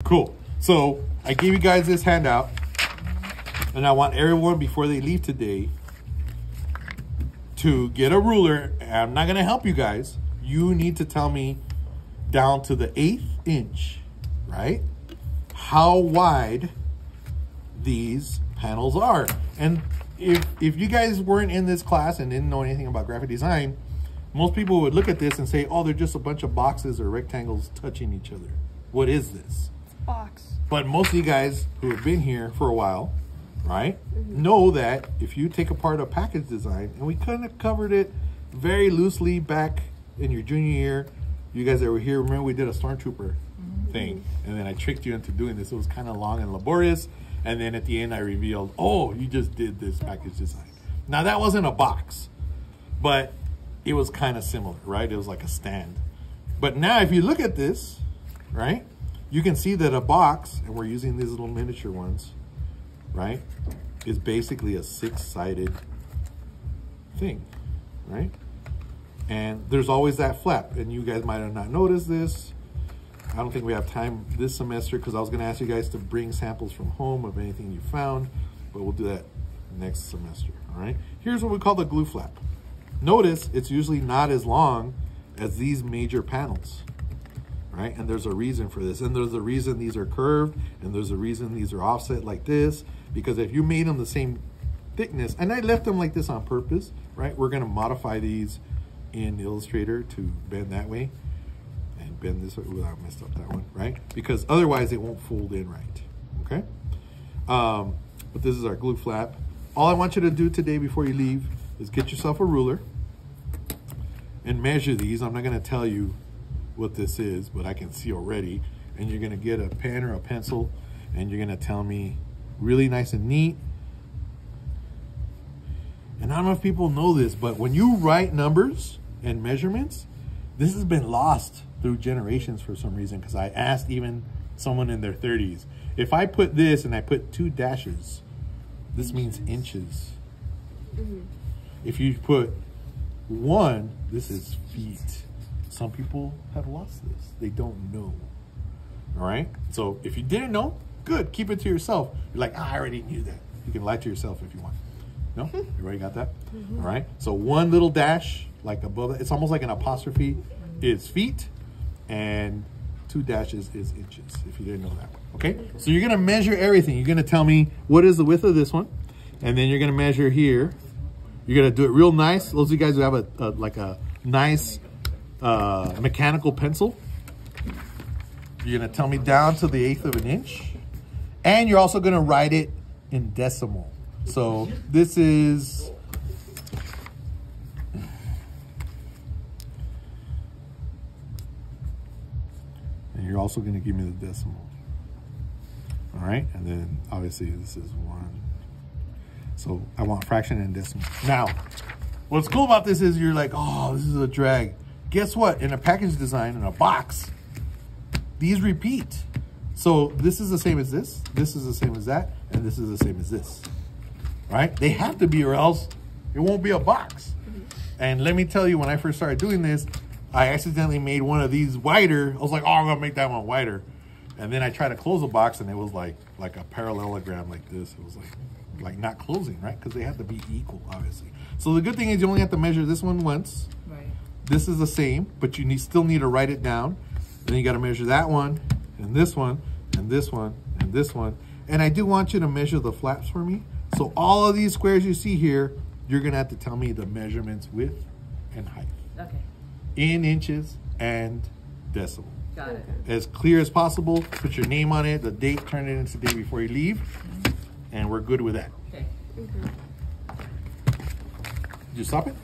Cool. So I gave you guys this handout, and I want everyone before they leave today to get a ruler. I'm not gonna help you guys. You need to tell me down to the 1/8 inch, right? How wide these panels are. And if you guys weren't in this class and didn't know anything about graphic design, most people would look at this and say, oh, they're just a bunch of boxes or rectangles touching each other. What is this? Box. But most of you guys who have been here for a while, right, know that if you take apart a package design, and we kind of covered it very loosely back in your junior year, you guys that were here, remember we did a Stormtrooper thing, and then I tricked you into doing this. It was kind of long and laborious, and then at the end I revealed, oh, you just did this package design. Now that wasn't a box, but it was kind of similar, right? It was like a stand. But now if you look at this, right, you can see that a box, and we're using these little miniature ones, right, is basically a 6-sided thing, right? And there's always that flap, and you guys might have not noticed this. I don't think we have time this semester because I was going to ask you guys to bring samples from home of anything you found, but we'll do that next semester, all right? Here's what we call the glue flap. Notice it's usually not as long as these major panels, right? And there's a reason for this, and there's a reason these are curved, and there's a reason these are offset like this, because if you made them the same thickness, and I left them like this on purpose, right? We're going to modify these in Illustrator to bend that way and bend this way without messed up that one, right? Because otherwise it won't fold in right, okay? But this is our glue flap. All I want you to do today before you leave is get yourself a ruler and measure these. I'm not going to tell you what this is, but I can see already. And you're going to get a pen or a pencil, and you're going to tell me really nice and neat. And I don't know if people know this, but when you write numbers and measurements, this has been lost through generations for some reason, because I asked even someone in their 30s, if I put this and I put 2 dashes, this means inches. If you put 1, this is feet. Some people have lost this. They don't know. All right? So if you didn't know, good. Keep it to yourself. You're like, I already knew that. You can lie to yourself if you want. No? Everybody got that? All right? So 1 little dash, like above it, it's almost like an apostrophe, is feet, and 2 dashes is inches, if you didn't know that. Okay? So you're going to measure everything. You're going to tell me what is the width of this one, and then you're going to measure here. You're going to do it real nice. Those of you guys who have a nice mechanical pencil, you're going to tell me down to the 1/8 of an inch, and you're also going to write it in decimal. So this is, and you're also going to give me the decimal. All right, and then obviously this is 1. So I want fraction and decimal. Now, what's cool about this is you're like, oh, this is a drag. Guess what? In a package design, in a box, these repeat. So this is the same as this is the same as that, and this is the same as this. Right? They have to be, or else it won't be a box. And let me tell you, when I first started doing this, I accidentally made one of these wider. I was like, oh, I'm gonna make that one wider. And then I tried to close the box, and it was like a parallelogram like this. It was like not closing, right? Because they have to be equal, obviously. So the good thing is you only have to measure this one once. Right. This is the same, but you still need to write it down. Then you got to measure that one, and this one, and this one, and this one. And I do want you to measure the flaps for me. So all of these squares you see here, you're going to have to tell me the measurements width and height. Okay. In inches and decimal. Got it. As clear as possible. Put your name on it, the date, turn it in today before you leave, and we're good with that. Okay. Did you stop it?